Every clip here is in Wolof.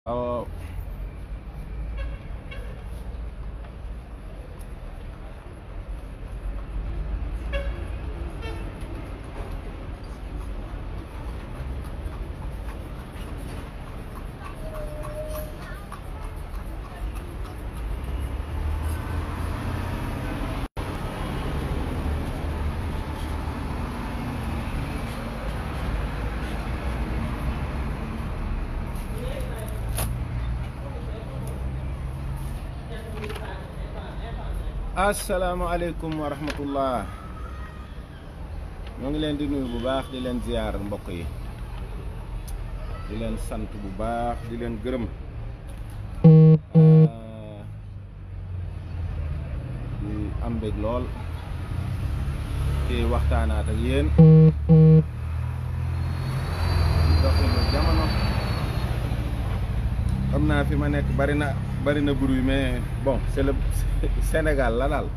Oh, asalaamaaleykum wa rahmatullah. ñoo ngi leen di nuyu bu baax di leen ziar mbokk yi di leen sant bu baax di leen gërëm di am mbég lool ci waxtaanaat ak yéen doxinu jamono. xam naa fi ma nekk bari na bruit mais bon c'est le Sénégal la daal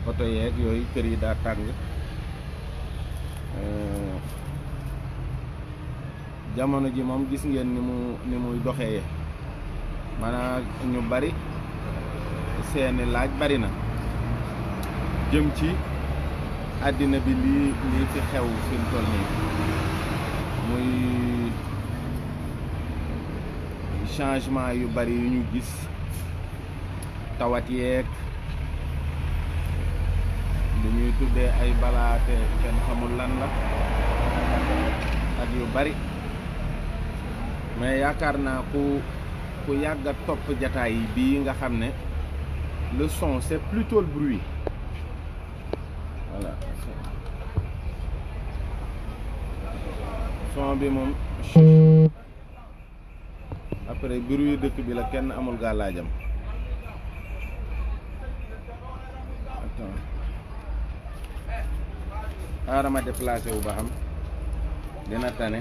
oto yeeg yooyu kër yi daa tàng. jamono ji moom gis ngeen ni muy doxee maanaam ñu bari seeni laaj bari na jëm ci àddina bi lii fi xew fi mu toll nii muy changement yu bari yu ñu gis, tawat yeeg lu ñuy tuddee ay balaate kenn xamul lan la ak yu bari. mais yaakaar naa ku yàgg a topp jataay yi bii nga xam ne le son c'est plutôt le bruit. Voilà, son bi moom après bruit dëkk bi la kenn amul gàllaajam. xaaral ma déplacé wu ba xam dina tane.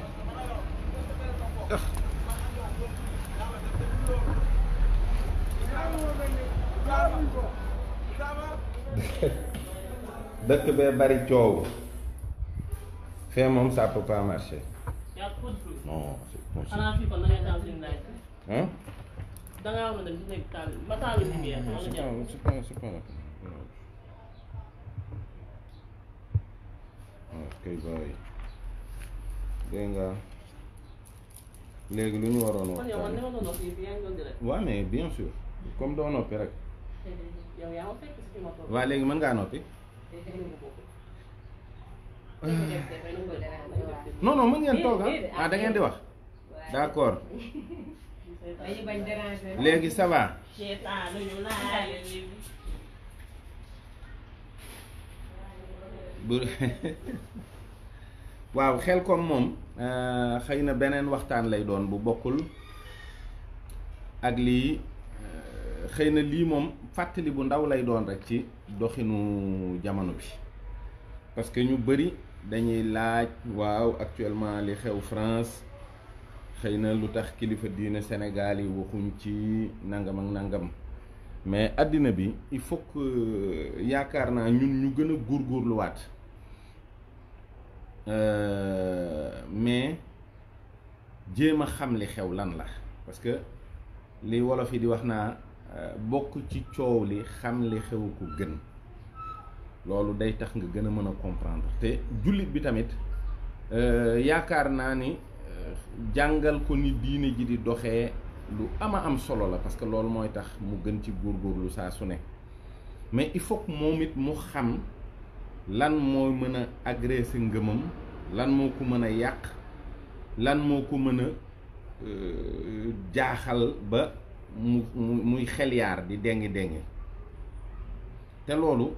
dëkk bee bari coow fee moom ça peut pas marcher. non c'est possible. hein? c'est pas kay boy dégg nga léegi lu ñu waroon waxtaan. waaw mais bien sûr comme doo noppi rek. waa léegi mën ngaa noppi. non non mën ngeen toog ah da ngeen di wax d'accord léegi ça va. waaw Xelcom moom xëy na beneen waxtaan lay doon bu bokkul ak lii. xëy na lii moom fàttali bu ndaw lay doon rek ci doxinu jamono bi parce que ñu bari dañuy laaj waaw actuellement li xew France xëy na lu tax kilifa diine Sénégal yi waxuñ ci nangam ak nangam mais àddina bi il faut que yaakaar naa ñun ñu gën a góorgóorluwaat mais jéem a xam li xew lan la parce que li wolof yi di wax naa bokk ci coow li xam li xew ko gën. loolu day tax nga gën a mën a comprendre te jullit bi tamit yaakaar naa ni jàngal ko ni diine ji di doxee lu am solo la parce que loolu mooy tax mu gën ci góorgóorlu saa su ne mais il faut que moom it mu xam lan moo mën a agresser ngëmam, lan moo ko mën a yàq, lan moo ko mën a jaaxal ba muy xel yaar di dengi te loolu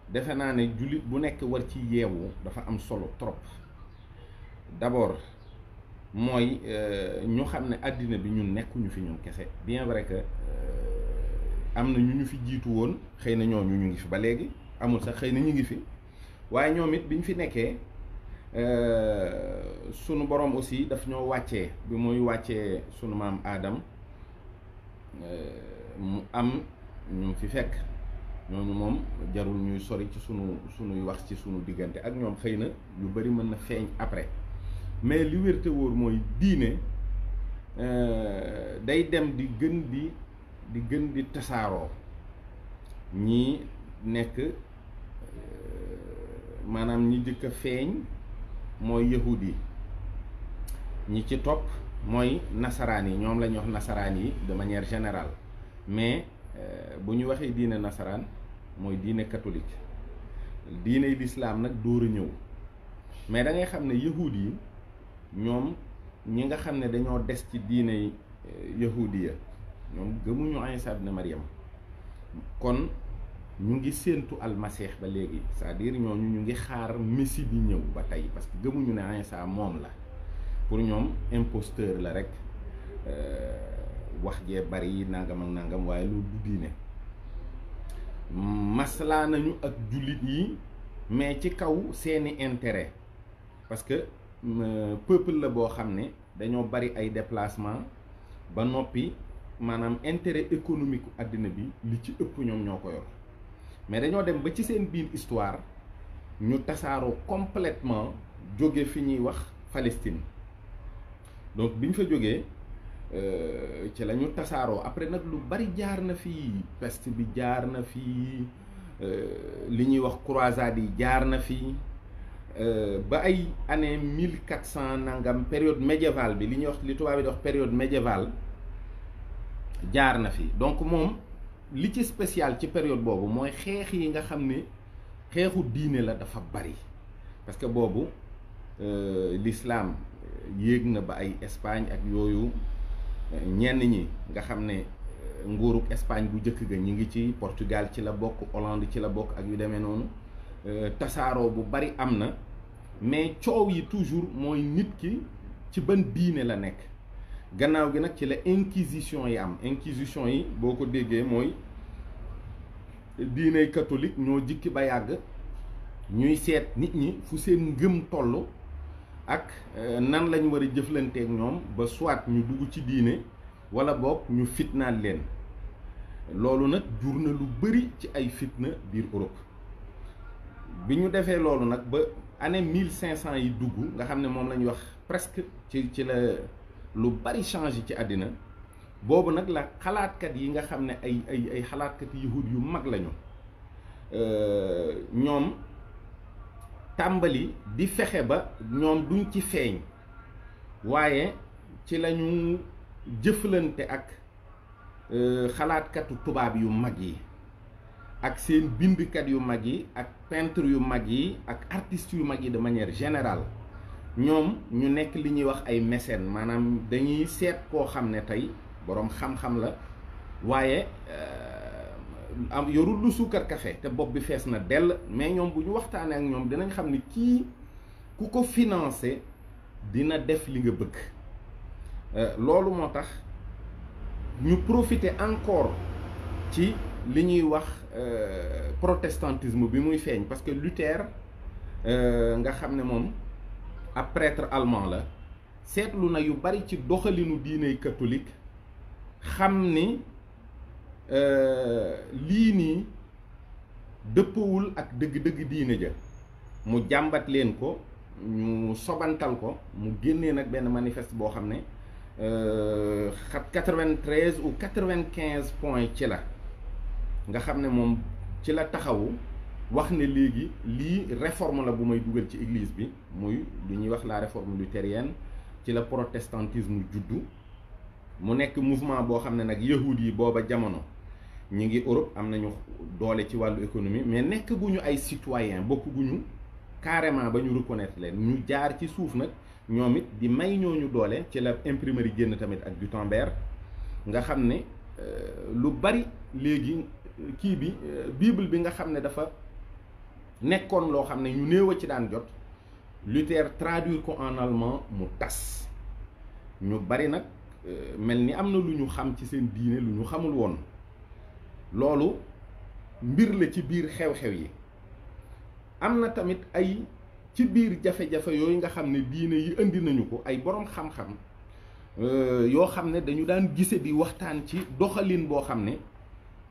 defe naa ne jullit bu nekk war ci yeewu dafa am solo trop. d'abord mooy ñu xam ne àddina bi ñun nekkuñu fi ñun kese, bien vrai que am na ñu fi jiitu woon, xëy na ñooñu ñu ngi fi ba léegi, amul sax xëy na ñu ngi fi, waaye ñoom it biñ fi nekkee sunu borom aussi daf ñoo wàccee bi muy wàccee sunu maam Aadam mu am ñu fi fekk ñooñu moom jarul ñuy sori ci sunuy wax ci sunu diggante ak ñoom, xëy na yu bari mën na feeñ après mais li wér te wóor mooy diine day dem di gën di tasaaroo ñi nekk maanaam ñi jëkk a feeñ mooy yahud yi, ñi ci topp mooy nasaraan yi, ñoom la ñuy wax nasaraan yi de manière générale, mais bu ñu waxee diine nasaraan mooy diine catholique. diine l'islam nag dóor a ñëw, mais da ngay xam ne yahud yi ñoom ñi nga xam ne dañoo des ci diine yahudiya ñoom gëmuñu Isa ibn Maryam, kon ñu ngi séentu almasih ba léegi, c'est-à-dire ñooñu ñu ngi xaar messie bi ñëw ba tey, parce que gëmuñu ne Isa moom la. pour ñoom imposteur la rek, wax jee bari nangam ak nangam, waaye loolu du diine. maslaa nañu ak jullit yi mais ci kaw seeni intérêt, parce que peuple la boo xam ne dañoo bari ay déplacement ba noppi, maanaam intérêt économique u àddina bi li ci ëpp ñoom ñoo ko yor, mais dañoo dem ba ci seen biir histoire ñu tasaaroo complètement jóge fi ñuy wax Palestine. donc bi ñu fa jógee ci la ñu tasaaroo. après nag lu bari jaar na fii, peste bi jaar na fii, li ñuy wax croisade yi jaar na fii, ba ay année 1400 nangam, période médiévale bi li ñuy wax, li tubaab bi di wax période médiévale jaar na fi. donc moom li ci spécial ci période boobu mooy xeex yi nga xam ne xeexu diine la dafa bari, parce que boobu l'islam yéeg na ba ay Espagne ak yooyu, ñenn ñi nga xam ne nguuruk Espagne bu njëkk ga ñi ngi ci, Portugal ci la bokk, Hollande ci la bokk ak yu demee noonu, tasaaroo bu bari am na, mais coow yi toujours mooy nit ki ci ban diine la nekk. gannaaw gi nag ci la inquisition yi am. inquisition yi boo ko déggee mooy diiney catholique ñoo jikki ba yàgg ñuy seet nit ñi fu seen ngëm toll ak nan lañ war a jëflanteek ñoom ba soit ñu dugg ci diine wala boog ñu fitnaal leen. loolu nag jur na lu bari ci ay fitna biir Europe. bi ñu defee loolu nag ba année 1500 yi dugg nga xam ne moom la ñuy wax presque ci la lu bari changé ci àddina boobu nag la xalaatkat yi nga xam ne ay xalaatkat yahud yu mag lañu, ñoom tàmbali di fexe ba ñoom duñ ci feeñ, waaye ci lañu jëflante ak xalaatkatu tubaab yu mag yi ak seen bindkat yu mag yi ak peintre yu mag yi ak artistes yu mag yi de manière générale. ñoom ñu nekk li ñuy wax ay mécènes, maanaam dañuy seet koo xam ne tey boroom xam-xam la waaye am yorul lu suukar café te bopp bi fees na dell, mais ñoom bu ñu waxtaanee ak ñoom dinañ xam ni kii ku ko financé dina def li nga bëgg. loolu moo tax ñu profiter encore ci li ñuy wax protestantisme bi muy feeñ, parce que Luther nga xam ne moom ab prêtre allemand la, seetlu na yu bari ci doxalinu diiney catholique, xam ni lii nii dëppawul ak dëgg-dëgg diine ja. mu jàmbat leen ko, ñu sobantal ko, mu génnee nag benn manifeste boo xam ne 93 ou 95 points ci la, nga xam ne moom ci la taxawu wax ne léegi lii réforme la bu may dugal ci église bi, muy li ñuy wax la réforme luthérienne. ci la protestantisme juddu, mu nekk mouvement boo xam ne nag yahud yi booba jamono ñi ngi Europe, am nañu doole ci wàllu économie, mais nekk gu ñu ay citoyen, bokk gu ñu carrément ba ñu reconnaître leen. ñu jaar ci suuf nag ñoom it di may ñooñu doole. ci la imprimerie génn tamit ak Gutenberg, nga xam ne lu bari léegi kii bi bible bi nga xam ne dafa nekkoon loo xam ne ñu néew a ci daan jot, Luther traduire ko en allemand mu tas. ñu bari nag mel ni am na lu ñu xam ci seen diine lu ñu xamul woon. loolu mbir la ci biir xew-xew yi. am na tamit ay ci biir jafe-jafe yooyu nga xam ne diine yi indi nañu ko, ay boroom xam-xam yoo xam ne dañu daan gise di waxtaan ci doxalin boo xam ne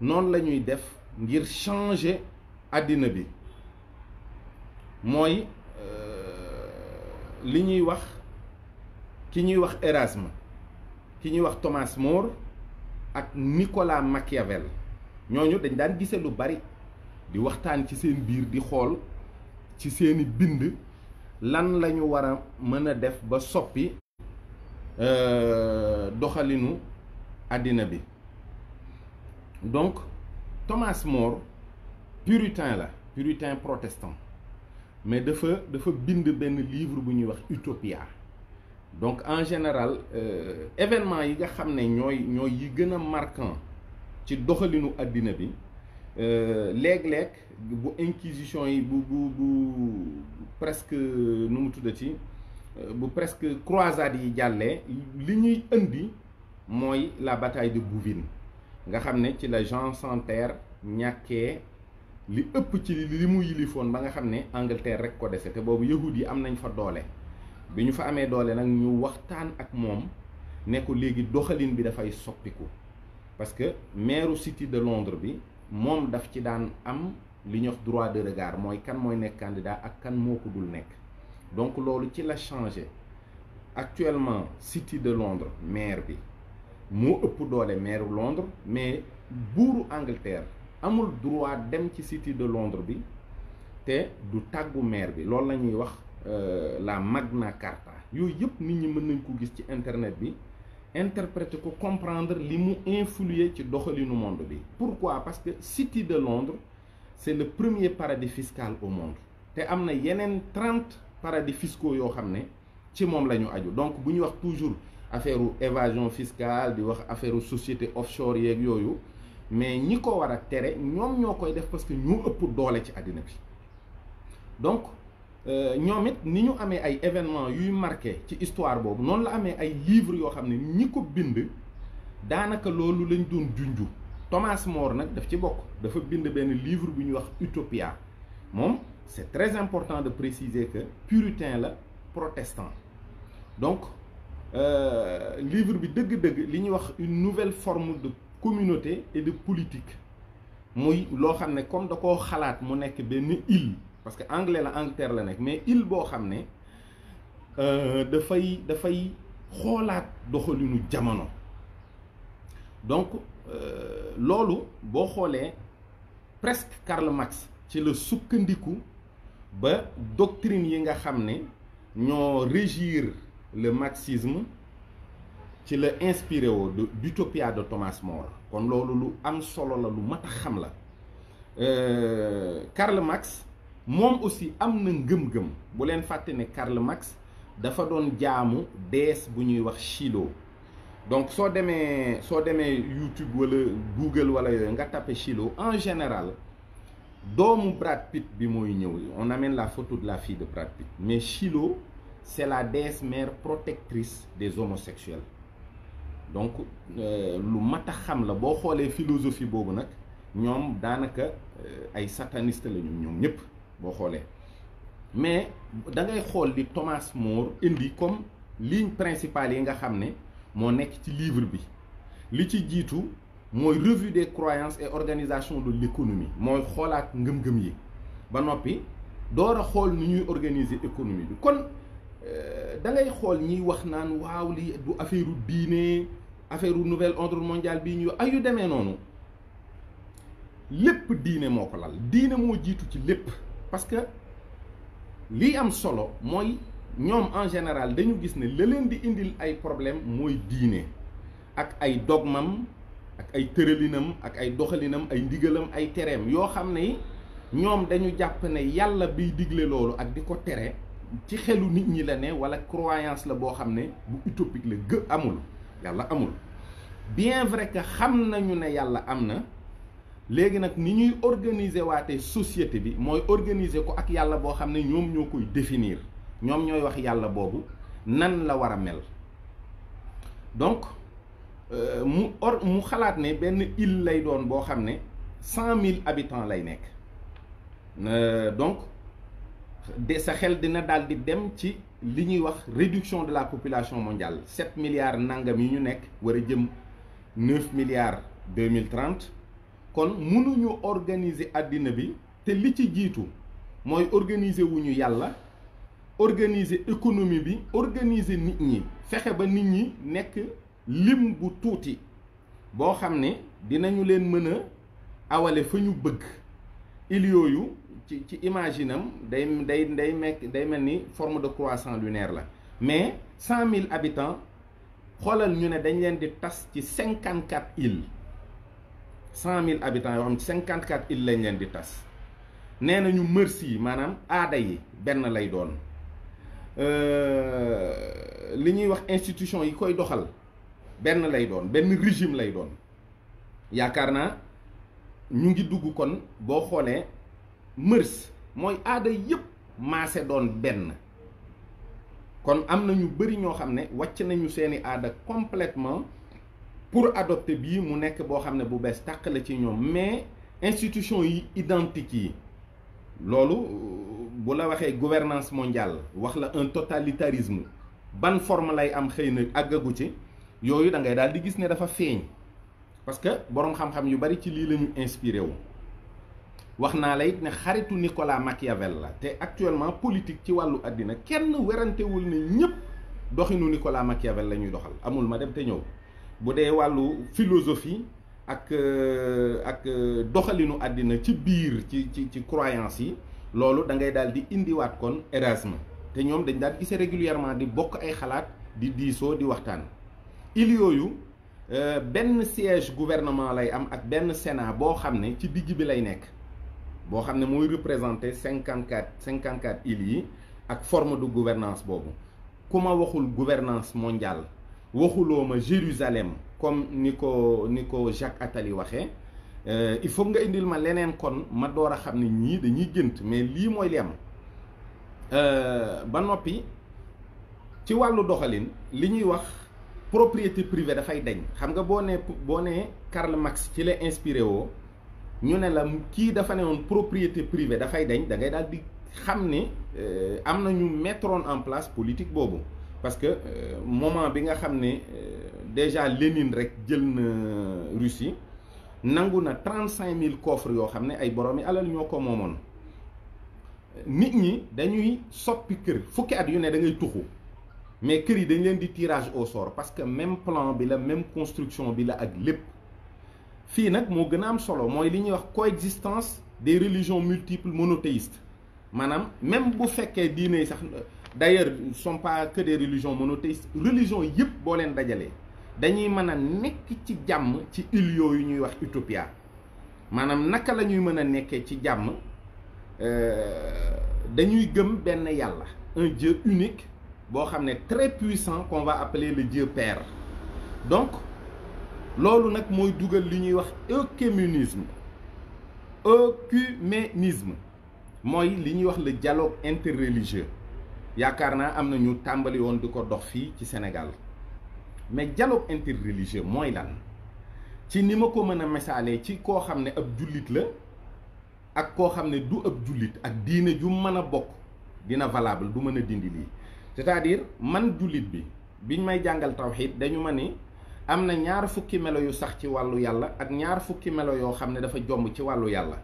noonu la ñuy def ngir changer àddina bi. mooy li ñuy wax ki ñuy wax Erasme. ki ñuy wax Thomas More ak Nicolas Machiavel ñooñu dañ daan gise lu bari di waxtaan ci seen biir di xool ci seeni bind lan lañu war a mën a def ba soppi doxalinu àddina bi. Donc Thomas More puritain la, puritain protestant, mais dafa bind benn livre bu ñuy wax Utopia. Donc en général événement yi nga xam ne ñooy yi gën a marquant ci doxalinu àddina bi léeg-léeg bu inquisition yi bu presque nu mu tuddati bu presque croisade yi jàllee li ñuy indi mooy la bataille de Bouvines nga xam ne ci la Jean sans Terre ñàkkee li ëpp ci li mu yilifoon ba nga xam ne Angleterre rek ko dese te boobu yahud yi am nañ fa doole bi ñu fa amee doole nag ñu waxtaan ak moom ne ko léegi doxalin bi dafay soppiku parce que maire City de Londres bi moom daf ci daan am li ñuy wax droit de regard mooy kan mooy nekk candidat ak kan moo ko dul nekk donc loolu ci la changé actuellement City de Londres maire bi moo ëpp doole maire Londres mais buuru Angleterre amul droit dem ci City de Londres bi te du tàggu maire bi loolu la ñuy wax la Magna Carta yooyu yëpp nit ñi mën nañ ko gis ci internet bi interpréter ko comprendre li mu influer ci doxalinu monde bi. Pourquoi? Parce que City de Londres c'est le premier paradis fiscal au monde te am na yeneen 30 paradis fiscaux yoo xam ne ci moom la ñu aju donc bu ñu wax toujours affaire évasion fiscale di wax affaire société offshore yeeg yooyu mais ñi ko war a tere ñoom ñoo koy def parce que ñoo ëpp doole ci àddina bi donc ñoom it ni ñu amee ay événements yuy marqué ci histoire boobu noonu la amee ay livres yoo xam ne ñi ko bind daanaka loolu lañ doon junju Thomas More nag daf ci bokk dafa bind benn livre bu ñuy wax Utopia moom c'est très important de préciser que puritain la protestant donc livre bi dëgg-dëgg li ñuy wax une nouvelle forme de communauté et de politique muy loo xam ne comme da koo xalaat mu nekk benn île parce que anglais la Angleterre la nekk mais île boo xam ne dafay xoolaat doxalinu jamono donc loolu boo xoolee presque Karl Marx ci la sukkandiku ba doctrine yi nga xam ne ñoo régir le marxisme ci la inspiré woo d'Utopia de Thomas More kon loolu lu am solo la lu mat a xam la Karl Marx moom aussi am na ngëm-ngëm bu leen fàtte ne Karl Marx dafa doon jaamu déesse bu ñuy wax Shilo donc soo demee YouTube wala Google wala yooyu nga tapé Shilo en général doomu Brad Pitt bi mooy ñëw on amène la photo de la fille de Brad Pitt mais Shilo c'est la déesse mère protectrice des homosexuels donc lu mat a xam la boo xoolee philosophie boobu nag ñoom daanaka ay sataniste la ñoom ñëpp boo xoolee mais da ngay xool li Thomas More indi comme ligne principale yi nga xam ne moo nekk ci livre bi li ci jiitu mooy revue des croyances et organisation de l'économie mooy xoolaat ngëm-ngëm yi ba noppi door a xool ni ñuy organiser économie bi kon da ngay xool ñiy wax naan waaw li du affaire diine affaire nouvel ordre mondial bii ñu ay yu demee noonu lépp diine moo ko lal diine moo jiitu ci lépp parce que lii am solo mooy ñoom en général dañu gis ne la leen di indil ay problème mooy diine ak ay dogmam ak ay tëralinam ak ay doxalinam ay ndigalam ay tereem yoo xam ne ñoom dañu jàpp ne yàlla biy digle loolu ak di ko tere ci xelu nit ñi la ne wala croyance la boo xam ne bu utopique la amul yàlla amul bien vrai que xam nañu ne yàlla am na léegi nag ni ñuy organiser waate société bi mooy organiser ko ak yàlla boo xam ne ñoom ñoo koy définir ñoom ñooy wax yàlla boobu nan la war a mel donc mu xalaat ne benn île lay doon boo xam ne 100 000 habitants lay nekk donc de sa xel dina daal di dem ci li ñuy wax réduction de la population mondiale 7 milliards nangam yi ñu nekk war a jëm 9 milliards 2030 kon mënuñu organiser àddina bi te li ci jiitu mooy organiser wuñu yàlla organiser économie bi organiser nit ñi fexe ba nit ñi nekk lim bu tuuti boo xam ne dinañu leen mën a awale fa ñu bëgg. île yooyu ci imaginam day mel ni forme de croissant lunaire la mais 100 000 habitants xoolal ñu ne dañ leen di tas ci 54 îles 100 000 habitants yoo xam ne 54 îles lañ leen di tas nee nañu mœurs yi maanaam aada yi benn lay doon li ñuy wax institution yi koy doxal benn lay doon benn régime lay doon yaakaar naa ñu ngi dugg kon boo xoolee mœurs mooy aada yëpp maase doon benn kon am na ñu bëri ñoo xam ne wàcc nañu seeni aada complètement pour adopter bii mu nekk boo xam ne bu bees tàq la ci ñoom mais institution yi identique yi loolu bu la waxee gouvernance mondiale wax la un totalitarisme ban forme lay am xëy na àggagu ci yooyu da ngay daal di gis ne dafa feeñ parce que boroom xam-xam yu bari ci lii la ñu inspiré wu wax naa la it ne xaritu Nicolas Machiavel la te actuellement politique ci wàllu àddina kenn werantewul ne ñëpp doxinu Nicolas Machiavel la ñuy doxal amul ma dem te ñëw bu dee wàllu philosophie ak doxalinu àddina ci biir ci croyance yi loolu da ngay daal di indiwaat kon Erasme te ñoom dañ daal gisee régulièrement di bokk ay xalaat di diisoo di waxtaan il yooyu benn siège gouvernement lay am ak benn sénat boo xam ne ci digg bi lay nekk boo xam ne mooy représenter 54 îles yi ak forme de gouvernance boobu ku ma waxul gouvernance mondiale waxuloo ma Jérusalem comme ni ko Jacques Attali waxee il faut nga indil ma leneen kon ma door a xam ne ñii dañuy gënt mais lii mooy li am ba noppi ci wàllu doxalin li ñuy wax propriété privée dafay dañ xam nga boo nee Karl Marx ci la inspiré woo ñu ne la kii dafa ne woon propriété privée dafay dañ da ngay daal di xam ne am na ñu mettroon en place politique boobu parce que moment bi nga xam ne déjà Lénine rek jël na Russie nangu na 35 000 coffres yoo xam ne ay boroomi alal ñoo ko moomoon nit ñi dañuy soppi kër fukki at yu ne da ngay tuxu mais kër yi dañ leen di tirage au sort parce que même plan bi la même construction bi la ak lépp fii nag moo gën a am solo mooy li ñuy wax coexistence des religions multiples monothéistes maanaam même bu fekkee diine yi sax d'ailleurs ne sont pas que des religions monothéistes religion yëpp boo leen dajalee dañuy mën a nekk ci jàmm ci île yooyu ñuy wax utopia maanaam naka la ñuy mën a nekkee ci jàmm dañuy gëm benn yàlla un Dieu unique boo xam ne très puissant qu'on va appeler le Dieu Père donc loolu nag mooy dugal li ñuy wax œcuménisme mooy li ñuy wax le dialogue interreligieux yaakaar naa am na ñu tàmbali woon di ko dox fii ci Sénégal mais dialogue interreligieux mooy lan ci ni ma ko mën a misaalee ci koo xam ne ab jullit la ak koo xam ne du ab jullit ak diine ju mën a bokk dina valable du mën a dindi lii c'est-à-dire man jullit bi biñ may jàngal tawxiid dañu ma ni am na ñaar fukki melo yu sax ci wàllu yàlla ak ñaar fukki melo yoo xam ne dafa jomb ci wàllu yàlla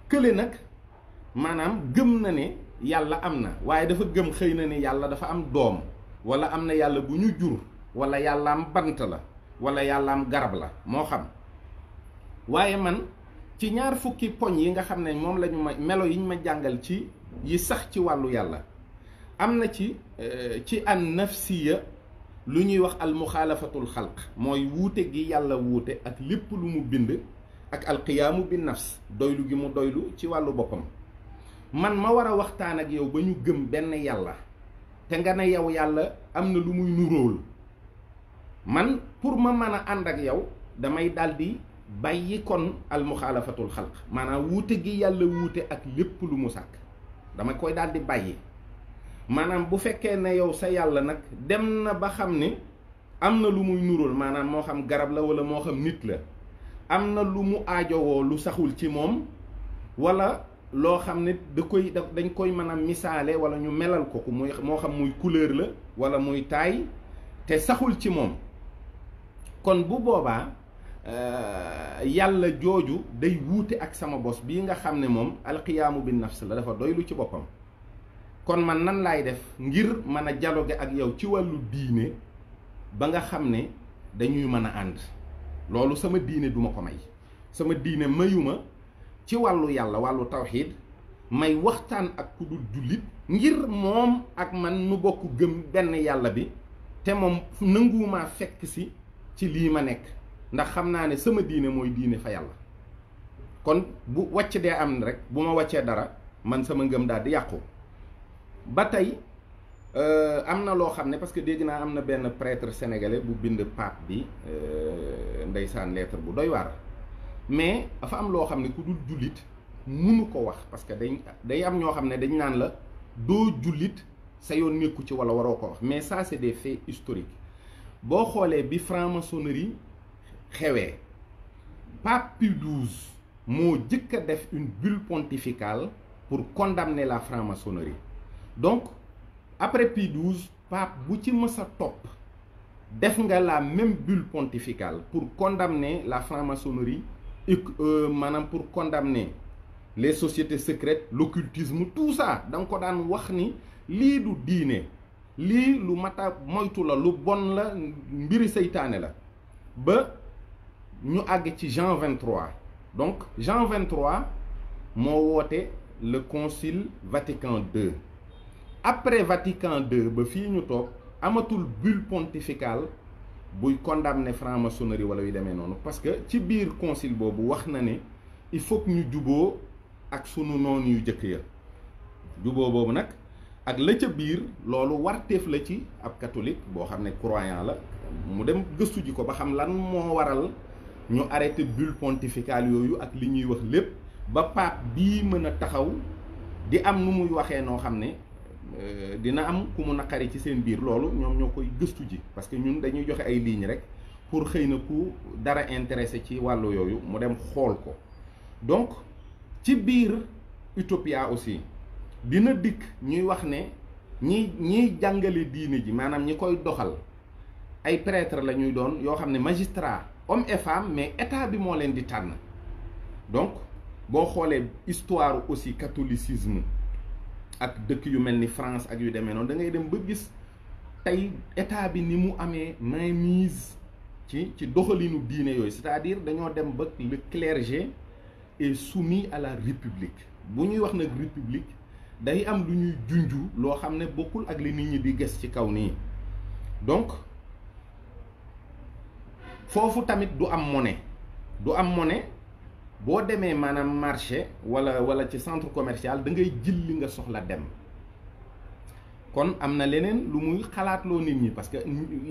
kële nag maanaam gëm na ne yàlla am na waaye dafa gëm xëy na ne yàlla dafa am doom wala am na yàlla bu ñu jur wala yàlla am bant la wala yàlla am garab la moo xam waaye man ci ñaar fukki poñ yi nga xam ne moom la ñu ma melo yi ñu ma jàngal ci yi sax ci wàllu yàlla am na ci an nafsiya lu ñuy wax al muxaalafatul xalq mooy wuute gi yàlla wuute ak lépp lu mu bind ak alqiyaamu bi nafs doylu gi mu doylu ci wàllu boppam man ma war a waxtaan ak yow ba ñu gëm benn yàlla te nga ne yow yàlla am na lu muy nuróol man pour ma mën a ànd ak yow damay daldi bàyyi kon al muxaalafatul xalq maanaam wuute gi yàlla wuute ak lépp lu mu sàkk dama koy daldi bàyyi maanaam bu fekkee ne yow sa yàlla nag dem na ba xam ni am na lu muy nuróol maanaam moo xam garab la wala moo xam nit la am na lu mu aajowoo lu saxul ci moom wala loo xam ne dañ koy mën a misaale wala ñu melal ko muy moo xam muy couleur la wala muy taay te saxul ci moom kon bu boobaa yàlla jooju day wuute ak sama bos bii nga xam ne moom alqiyaamu bin nafs la dafa doylu ci boppam kon man nan laay def ngir mën a dialoguer ak yow ci wàllu diine ba nga xam ne dañuy mën a ànd loolu sama diine duma ko may sama diine mayuma ci wàllu yàlla wàllu tawxiid may waxtaan ak ku dul jullit ngir moom ak man nu bokk gëm benn yàlla bi te moom nanguwumaa fekk si ci lii ma nekk ndax xam naa ne sama diine mooy diine fa yàlla kon bu wàcc dee am rek bu ma wàccee dara man sama ngëm daal di yàqu ba tey am na loo xam ne parce que dégg naa am na benn prêtre sénégalais bu bind pape bi ndeysaan lettre bu doy waar mais dafa am loo xam ne ku dul jullit munu ko wax parce que day am ñoo xam ne dañ naan la doo jullit sa yoon nekku ci wala waroo ko wax mais ça c'est des faits historiques boo xoolee bi franc-maçonnerie xewee pape Pie XII moo jëkk a def une bulle pontificale pour condamner la franc-maçonnerie donc après Pie XII pape bu ci mës a topp def nga la même bulle pontificale pour condamner la franc-maçonnerie et maanaam pour condamner les sociétés secrètes l'occultisme tout ça da nga ko daan wax ni lii du diine lii lu mata moytu la lu bon la mbiri seytaane la ba ñu àgg ci Jean 23 donc Jean 23 moo woote le concile Vatican II après Vatican II ba fii ñu toog amatul bulle pontificale buy condamner franc-maçonnerie wala yu demee noonu parce que ci biir concile boobu wax na ne il faut que ñu juboo ak sunu noonu yu jëkk ya juboo boobu nag ak la ca biir loolu warteef la ci ab catholique boo xam ne croyant la mu dem gëstu ji ko ba xam lan moo waral ñu arrêté bulle pontificale yooyu ak li ñuy wax lépp ba pape bii mën a taxaw di am nu muy waxee noo xam ne dina am ku mu naqari ci seen biir loolu ñoom ñoo koy gëstu ji parce que ñun dañuy joxe ay lignes rek pour xëy na ku dara intéressé ci wàllu yooyu mu dem xool ko donc ci biir Utopia aussi dina dikk ñuy wax ne ñiy jàngale diine ji maanaam ñi koy doxal ay prêtre la ñuy doon yoo xam ne magistrat homme et femme mais état bi moo leen di tànn donc boo xoolee histoire aussi catholicisme ak dëkk yu mel ni France ak yu demee noonu da ngay dem ba gis tey état bi ni mu amee mainmise ci doxalinu diine yooyu c'est-à-dire dañoo dem ba le clergé est soumis à la république bu ñuy wax nag république day am lu ñuy junju loo xam ne bokkul ak li nit ñi di gës ci kaw nii donc foofu tamit du am monnaie boo demee maanaam marché wala ci centre commercial da ngay jël li nga soxla dem kon am na leneen lu muy xalaatloo nit ñi parce que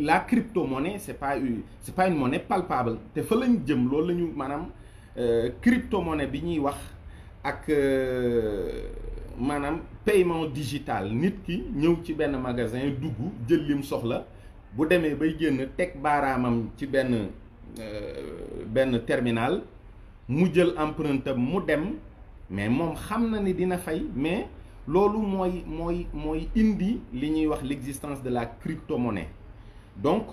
la crypto-monnaie c'est pas une monnaie palpable te fa lañ jëm loolu la ñu maanaam crypto-monnaie bi ñuy wax ak maanaam paiement digital nit ki ñëw ci benn magasin dugg jël lim soxla bu demee bay génn teg baaraamam ci benn terminal mu jël empreinte am mu dem mais moom xam na ni dina fay mais loolu mooy indi li ñuy wax l'existence de la crypto-monnaie donc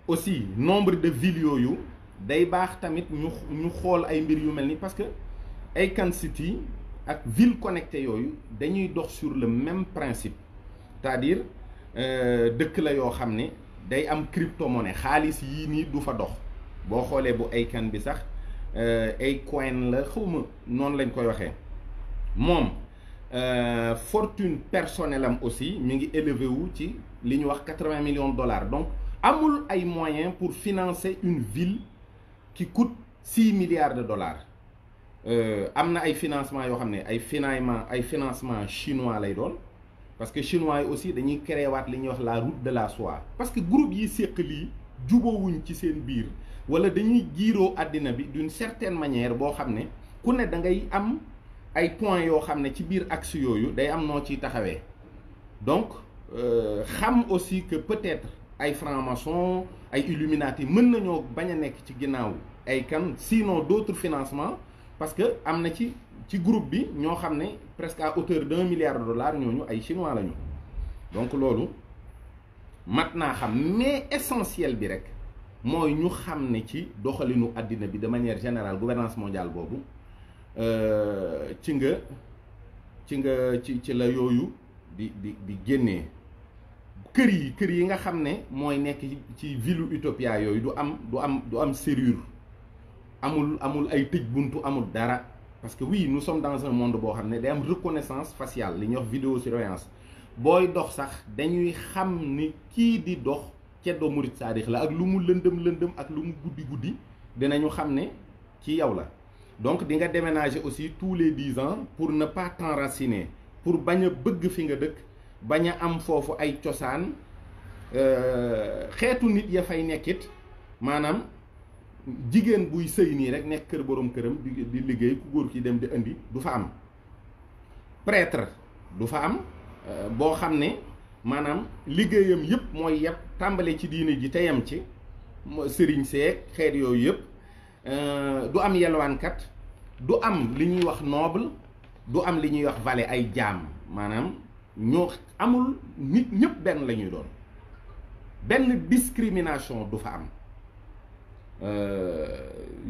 aussi nombre de villes yooyu day baax tamit ñu xool ay mbir yu mel ni parce que Icon City ak ville connectée yooyu dañuy dox sur le même principe c'est-à-dire dëkk la yoo xam ne day am crypto-monnaie xaalis yii nii du fa dox boo xoolee bu Icon bi sax ay coin la xawma noonu lañ koy waxee moom fortune personnelle am aussi mi ngi élevé wu ci li ñu wax 80 millions de dollars donc amul ay moyens pour financer une ville qui coûte 6 milliards de dollars am na ay financement yoo xam ne ay financement chinois lay doon parce que chinois yi aussi dañuy créer waat li ñuy wax la route de la soie parce que groupe yi séq lii jubóowuñ ci seen biir wala dañuy giiroo àddina bi d'une certaine manière boo xam ne ku ne da ngay am ay points yoo xam ne ci biir axe yooyu day am noo ciy taxawee donc xam aussi que peut-être ay franc-maçon ay illuminati mën nañoo bañ a nekk ci ginnaaw ay kan sinon d'autres financements parce que am na ci groupe bi ñoo xam ne presque à hauteur d'1 milliard de dollars ñooñu ay chinois lañu donc loolu mat naa xam mais essentiel bi rek mooy ñu xam ne ci doxalinu àddina bi de manière générale gouvernance mondiale boobu ci la yooyu di génnee kër yi nga xam ne mooy nekk ci ville Utopia yooyu du am serrure, amul ay tëj buntu, amul dara. Parce que oui, nous sommes dans un monde boo xam ne day am reconnaissance faciale, li ñuy wax vidéosurveillance. booy dox sax dañuy xam ni kii di dox Ceddo Murid Saadix la, ak lu mu lëndëm ak lu mu guddi dinañu xam ne ci yow la. Donc di nga déménager aussi tous les 10 ans pour ne pas t'enraciner, pour bañ a bëgg fi nga dëkk, bañ a am foofu ay cosaan. Xeetu nit ya fay nekkit maanaam jigéen buy sëy nii rek nekk kër borom këram di liggéey, ku góor ki dem di indi, du fa am. Prêtre du fa am boo xam ne maanaam liggéeyam yëpp mooy yëpp tàmbale ci diine ji te yem ci sëriñ seek xeet yooyu yëpp. Du am yelwaankat, du am li ñuy wax noble, du am li ñuy wax valet, ay jaam. maanaam ñoo amul, nit ñëpp benn la ñuy doon, benn discrimination du fa am.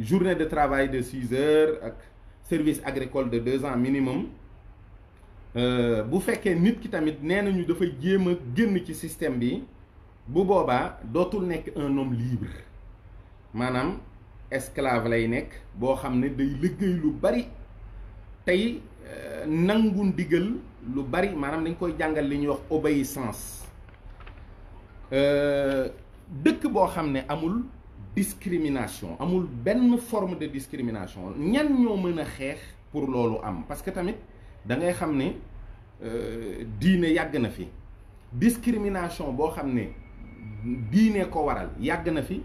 Journée de travail de 6 heures ak service agricole de 2 ans minimum. Bu fekkee nit ki tamit nee nañu dafa jéem a génn ci système bi, bu boobaa dootul nekk un homme libre, maanaam esclave lay nekk boo xam ne day liggéey lu bari, tey nangu ndigal lu bari, maanaam dañ koy jàngal li ñuy wax obéissance. Dëkk boo xam ne amul discrimination, amul benn forme de discrimination, ñan ñoo mën a xeex pour loolu am? Parce que tamit da ngay xam ne diine yàgg na fi, discrimination boo xam ne diine ko waral yàgg na fi,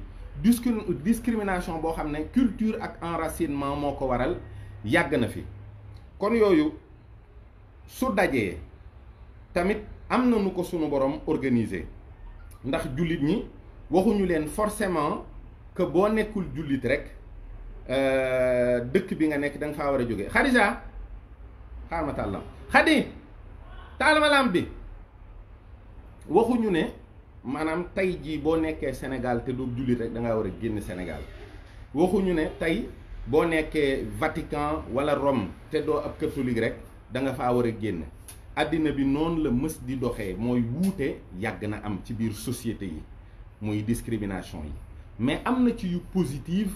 discrimination boo xam ne culture ak enracinement moo ko waral yàgg na fi. kon yooyu su dajee tamit am na nu ko sunu borom organiser, ndax jullit ñi waxuñu leen forcément que boo nekkul jullit rek dëkk bi nga nekk da nga faa war a jóge. Xadija xaar ma tàllam, Xadi taalama lamp bi. waxuñu ne maanaam tey jii boo nekkee Sénégal te doo jullit rek da ngaa war a génn Sénégal. waxuñu ne tey boo nekkee Vatican wala Rome te doo ab catholique rek da nga faa war a génn. àddina bi noonu la mës di doxee, mooy wuute yàgg na am ci biir société yi, muy discrimination yi. mais am na ci yu positive,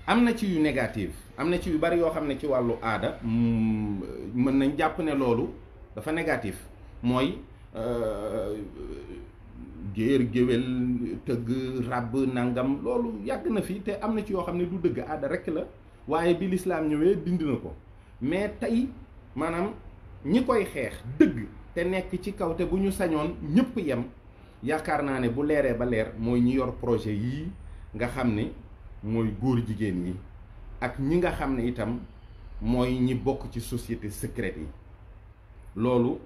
am na ci yu négative, am na ci yu bari yoo xam ne ci wàllu aada mën nañ jàpp ne loolu dafa négatif. mooy géer géwél tëgg ràbb nangam, loolu yàgg na fi te am na ci yoo xam ne du dëgg, aada rekk la, waaye bi lislaam ñëwee dindi na ko. mais tey maanaam ñi koy xeex dëgg te nekk ci kaw te bu ñu sañoon ñëpp yem, yaakaar naa ne bu leeree ba leer mooy ñi yor projet yii nga xam ne mooy góor jigéen yi, ak ñi nga xam ne itam mooy ñi bokk ci société secrète yi. loolu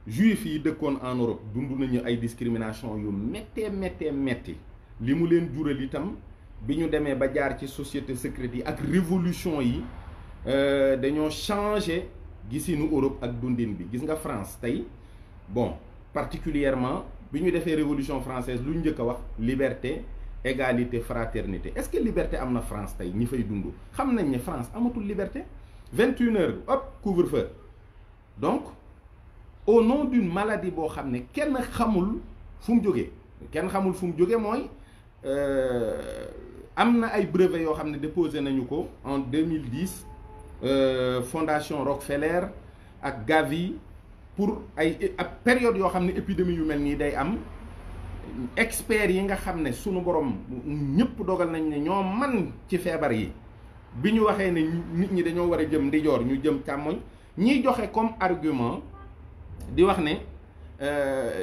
juif yi dëkkoon en Europe dund nañu ay discrimination yu metti li mu leen jural itam bi ñu demee ba jaar ci société secrète yi ak révolution yi, dañoo changé gisinu Europe ak dundin bi. gis nga France tey, bon particulièrement bi ñu defee révolution française lu ñu njëkk a wax liberté, égalité, fraternité. est-ce que liberté am na France tey? ñi fay dund xam nañ ne France amatul liberté. 21 heures hop couvre-feu. donc au nom d'une maladie boo xam ne kenn xamul fu mu jógee, kenn xamul fu mu jógee, mooy am na ay brevets yoo xam ne déposé nañu ko en 2010 fondation Rockefeller ak Gavi pour ay période yoo xam ne épidémie yu mel nii day am. experts yi nga xam ne sunu borom ñëpp dogal nañ ne ñoo man ci feebar yi, bi ñu waxee ne nit ñi dañoo war a jëm ndijoor ñu jëm càmmoñ, ñiy joxe comme argument di wax ne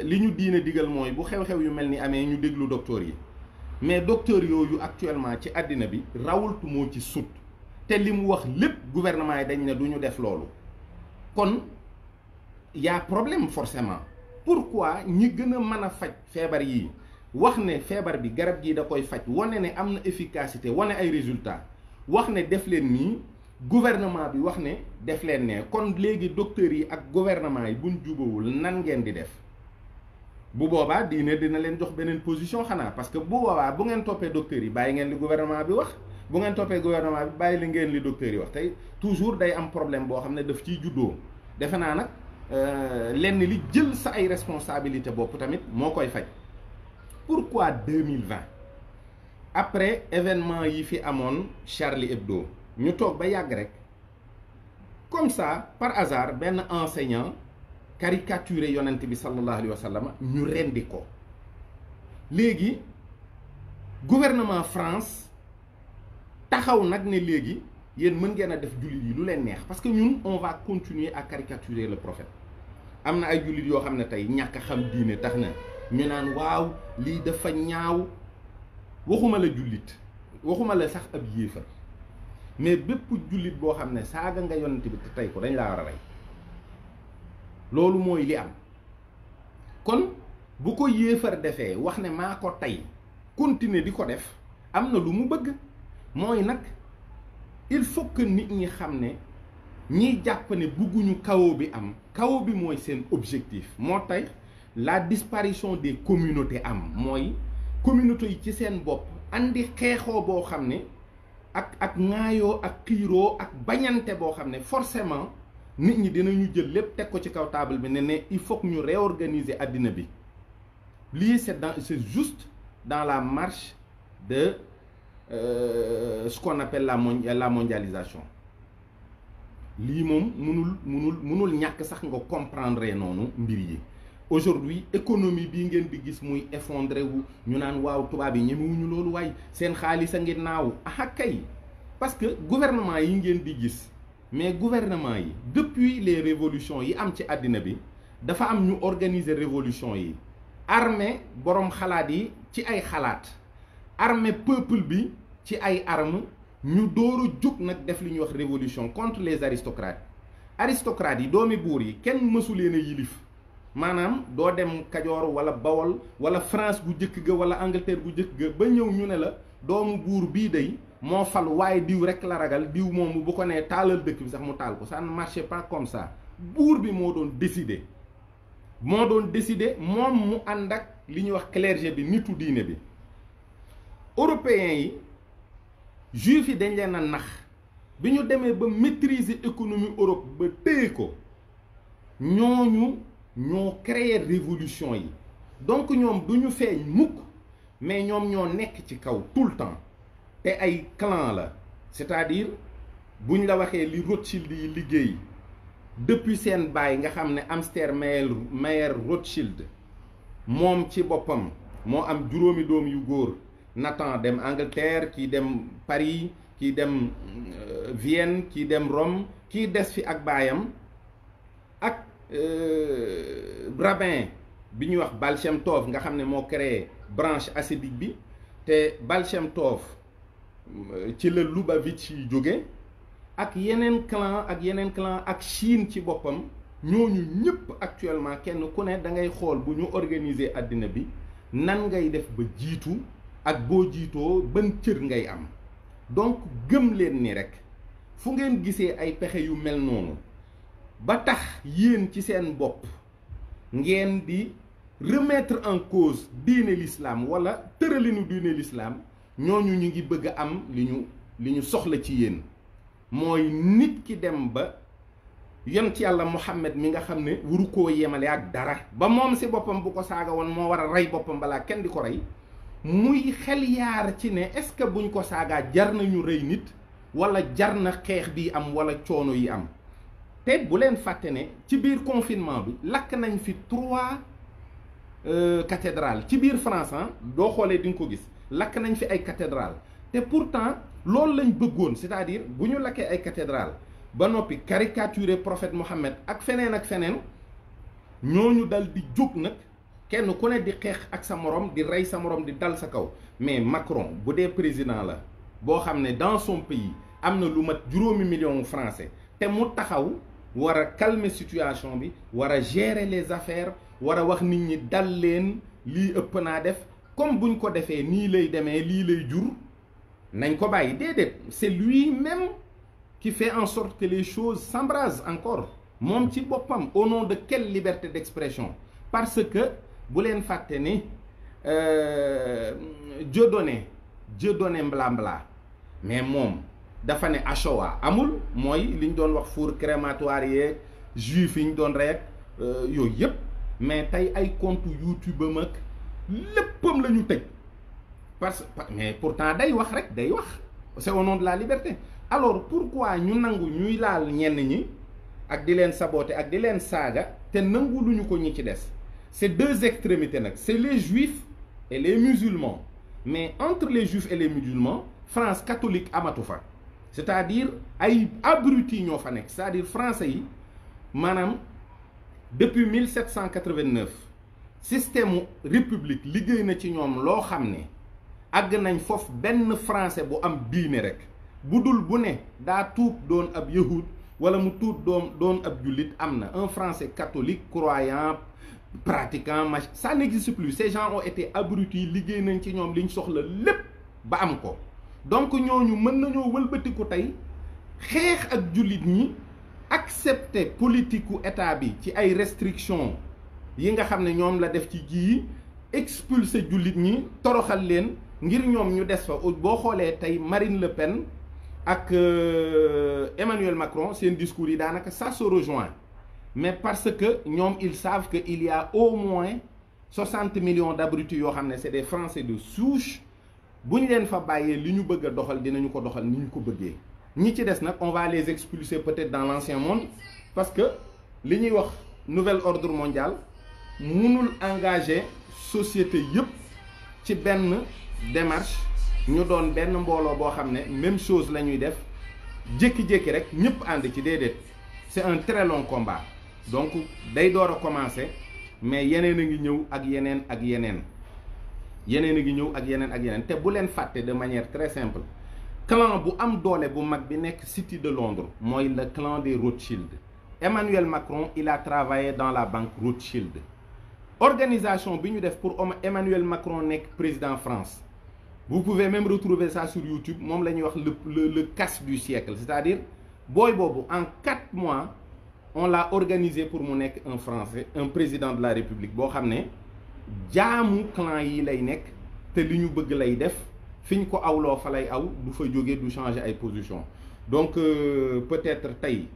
li ñu diine digal mooy bu xew-xew yu mel ni amee ñu déglu docteur yi. mais docteur yooyu actuellement ci àddina bi rawultu moo ci sut, te li mu wax lépp gouvernement yi dañ ne du ñu def loolu. kon y a problème forcément. pourquoi ñi gën a mën a faj feebar yi wax ne feebar bi garab gii da koy faj, wane ne am na efficacité, wane ay résultats, wax ne def leen nii, gouvernement bi wax ne def leen ne, kon léegi docteurs yi ak gouvernement yi buñ jubawul nan ngeen di def? bu boobaa diine dina leen jox beneen position xanaa, parce que bu boobaa bu ngeen toppee docteurs yi bàyyi ngeen li gouvernement bi wax, bu ngeen toppee gouvernement bi bàyyi li ngeen li docteurs yi wax. tey toujours day am problème boo xam ne daf ciy juddoo. defe naa nag lenn li jël sa ay responsabilité bopp tamit moo koy faj. Pourquoi 2020 après événement yi fi amoon Charlie Hebdo ñu toog ba yàgg rek comme ça par hasard benn enseignant caricaturé yonent bi sallallahu alayhi wa sallam ñu rendi ko. léegi gouvernement France taxaw nag ne léegi yéen mën ngeen a def jullit yi lu leen neex parce que ñun on va continuer à caricaturer le prophète. am na ay jullit yoo xam ne tey ñàkk a xam diine tax na ñu naan waaw lii dafa ñaaw. waxuma la jullit waxuma la sax ab yéefar mais bépp jullit boo xam ne saaga nga yonent bi te tey ko dañ laa war a rey loolu mooy li am. kon bu ko yéefar defee wax ne maa ko tey continuer di ko def am na lu mu bëgg mooy nag il faut que nit ñi xam ne ñiy jàpp ne bëgguñu chaos bi am chaos bi mooy seen objectif moo tax la disparition des communautés am mooy communauté yi ci seen bopp andi xeexoo boo xam ne ak ŋaayoo ak xiiroo ak bañante boo xam ne forcément nit ñi dinañu jël lépp teg ko ci kaw table bi ne il faut que ñu réorganiser àddina bi lii c'est juste dans la marche de ce qu'on appelle la mondialisation. lii moom munul ñàkk sax nga comprendre noonu mbir yi. aujourd'hui économie bii ngeen di gis muy effondré wu ñu naan waaw tubaab yi ñemewuñu loolu waaye seen xaalis a ngi naaw ah kay parce que gouvernement yi ngeen di gis mais gouvernement yi depuis les révolutions yi am ci àddina bi dafa am ñu organiser révolution yi armée boroom xalaat yi ci ay xalaat armée peuple bi ci ay armes ñu dooru jóg nag def li ñuy wax révolution contre les aristocrates yi doomi buur yi kenn mësu leen a yilif maanaam doo dem Kajoor wala Bawol wala France gu jëkk ga wala Angleterre gu jëkk ga ba ñëw ñu ne la doomu buur bii day moo fal waaye diw rek la ragal diw moomu bu ko nee taalal dëkk bi sax mu taal ko ça ne marchait pas comme ça buur bi moo doon décider moom mu ànd ak li ñuy wax clergé bi nitu diine bi. européens yi juifs yi dañ leen a nax bi ñu demee ba maîtriser économie Europe ba téye ko ñoo créer révolution yi donc ñoom du ñu feeñ mukk mais ñoom ñoo nekk ci kaw tout le temps te ay clan la c'est-à-dire buñ la waxee li Rothschild yi liggéey depuis seen baay nga xam ne Amster Mayer Rothschild moom ci boppam moo am juróomi doom yu góor Nathan dem Angleterre kii dem Paris kii dem Vienne kii dem Rome kii des fi ak baayam ak rabbin bi ñuy wax Baal Shem Tov nga xam ne moo créé branche hassidique bi te Baal Shem Tov ci la Lubavitch yi jóge ak yeneen clan ak Chine ci boppam ñooñu ñëpp actuellement kenn ku ne da ngay xool bu ñu organiser àddina bi nan ngay def ba jiitu ak boo jiitoo ban cër ngay am. donc gëm leen ni rek fu ngeen gisee ay pexe yu mel noonu ba tax yéen ci seen bopp ngeen di remettre en cause diine l'islam wala tëralinu diine l'islam ñooñu ñu ngi bëgg a am li ñu soxla ci yéen mooy nit ki dem ba yonent yàlla Muhammad mi nga xam ne waru koo yemale ak dara ba moom si boppam bu ko saaga woon moo war a rey boppam balaa kenn di ko rey muy xel yaar ci ne est-ce que buñ ko saagaa jar nañu rey nit wala jar na xeex bi am wala coono yi am. te bu leen fàtte ne ci biir confinement bi lakk nañ fi 3 cathédrales ci biir France doo xoolee di nga ko gis lakk nañ fi ay cathédrales te pourtant loolu lañ bëggoon c'est-à-dire bu ñu lakkee ay cathédrales ba noppi caricaturer prophète Mohammed ak feneen ñooñu dal di jóg nag kenn ku ne di xeex ak sa morom di rey sa morom di dal sa kaw mais Macron bu dee président la boo xam ne dans son pays am na lu mat 5 millions français te mu taxaw war a calmer situation bi war a gérer les affaires war a wax nit ñi dal leen lii ëpp naa def comme buñ ko defee nii lay demee lii lay jur nañ ko bàyyi déedéet c'est lui-même qui fait en sorte que les choses s'embrasent encore moom ci boppam au nom de quelle liberté d'expression parce que bu leen fàtte ni Dieu donné mbla mais moom dafa ne Shoah amul mooy li ñu doon wax four crématoire yeeg juif yi ñu doon rek yooyu yëpp mais tey ay compte YouTube am ak léppam la ñu tëj mais pourtant day wax rek day wax c'est au nom de la liberté. Alors pourquoi ñu nangu ñuy laal ñenn ñi ak di leen saboter ak di leen saaga te nangu lu ñu ko ñi ci des? C'est deux extrémités nag, c'est les juifs et les musulmans. Mais entre les juifs et les musulmans, France catholique amatu fa, c'est-à-dire ay abrutis ñoo fa nekk, c'est-à-dire français yi maanaam depuis 1789 système république liggéey na ci ñoom loo xam ne àgg nañ foofu benn français bu am diine rek bu dul bu ne daa tuub doon ab yahud wala mu tuub doon ab jullit am na un français catholique croyant pratiquant ça n'existe plus. Ces gens ont été abrutis, liggéey nañ ci ñoom liñ soxla lépp ba am ko. Donc ñooñu mën nañoo wëlbatiku tey xeex ak jullit ñi accepter politique u état bi ci ay restrictions yi nga xam ne ñoom la def ci ji expulser jullit ñi toroxal leen ngir ñoom ñu des fa. boo xoolee tey Marine Le Pen ak Emmanuel Macron seen discours yi daanaka ça se rejoint. Mais parce que ñoom ils savent que il y a au moins 60 millions d'abrutis yoo xam ne c'est des Français de souche bu ñu leen fa bàyyee li ñu bëgg a doxal dinañu ko doxal ni ñu ko bëggee. ñi ci des nag on va les expulser peut-être dans l'ancien monde parce que li ñuy wax nouvel ordre mondial mënul engager société yëpp ci benn démarche ñu doon benn mbooloo boo xam ne même chose la ñuy def jékki-jékki rek ñëpp ànd ci déedéet. C'est un très long combat. Donc day door a commencer mais yeneen a ngi ñëw ak yeneen ak yeneen yeneen a ngi ñëw ak yeneen ak yeneen te bu leen fàtte de manière très simple clan bu am doole bu mag bi nekk City de Londres mooy le clan des Rothschild. Emmanuel Macron il a travaillé dans la banque Rothschild. Organisation bi ñu def pour Emmanuel Macron nekk président France vous pouvez même retrouver ça sur YouTube moom la ñuy wax le casse du siècle, c'est-à-dire booy boobu en 4 mois on l'a organisé pour mu nekk un français un président de la république boo xam ne jaamu clan yi lay nekk te li ñu bëgg lay def fi ñu ko awloo fa lay aw du fa jóge du changer ay position. Donc peut-être tey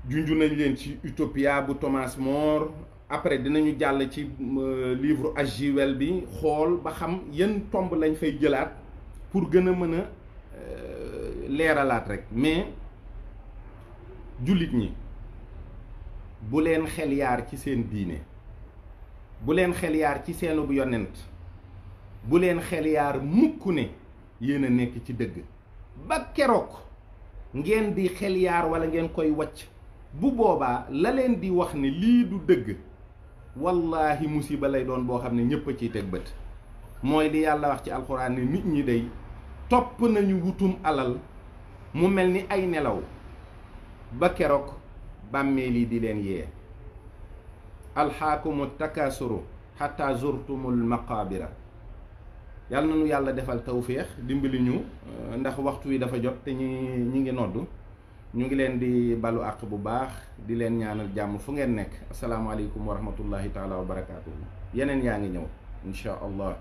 junju nañ leen ci Utopia bu Thomas More après dinañu jàll ci livre H.G. Wells bi xool ba xam yan tomb lañ fay jëlaat pour gën a mën a leeralaat rek. Mais jullit ñi bu leen xel yaar ci seen diine bu leen xel yaar ci seenu bu yonent bu leen xel yaar mukk ne yéen a nekk ci dëgg ba keroog ngeen di xel yaar wala ngeen koy wacc bu boobaa la leen di wax ne lii du dëgg wallahi musiba lay doon boo xam ne ñëpp a ciy teg bët. mooy li yàlla wax ci alxuraan ne nit ñi day topp nañu wutum alal mu mel ni ay nelaw ba keroog bàmmeel yi di leen yee. alxaakumu takasuru xatta zurtumul maqaabira. yàlla na nu yàlla defal tawféex dimbali ñu ndax waxtu wi dafa jot te ñi ngi noddu ñu ngi leen di balu àq bu baax di leen ñaanal jàmm fu ngeen nekk asalaamaaleykum wa rahmatullahi taala wa barakaatuhu. yeneen yaa ngi ñëw incha allah.